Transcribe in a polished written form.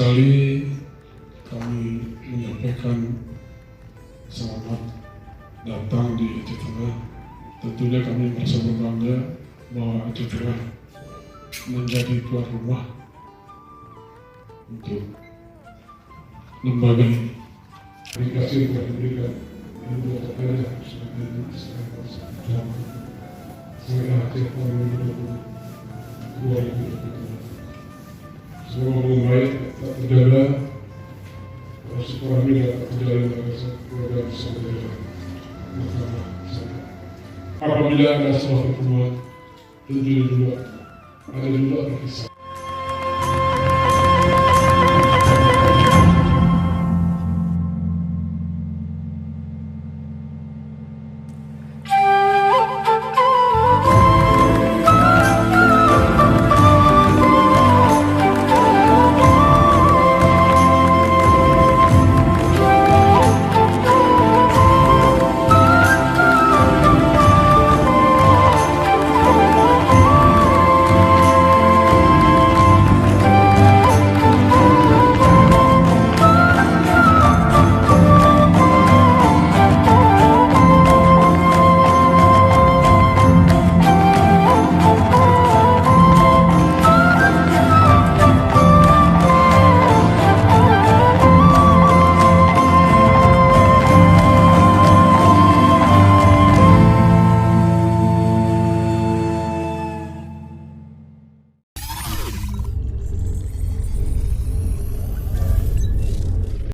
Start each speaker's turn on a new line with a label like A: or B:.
A: sekali kami menyampaikan selamat datang di Aceh Tengah. Tentunya kami merasa berbangga bahwa Aceh Tengah menjadi tuan rumah untuk lembaga ini. Terima kasih telah diberikan Ibu Kapolda sebagai Aceh tahun 2022. Semoga membaik, tak terjaga, sekolah ini dapat berjalan dengan keluarga bersama dengan apabila ada sebuah pertemuan, tentu juga ada juga berkisah.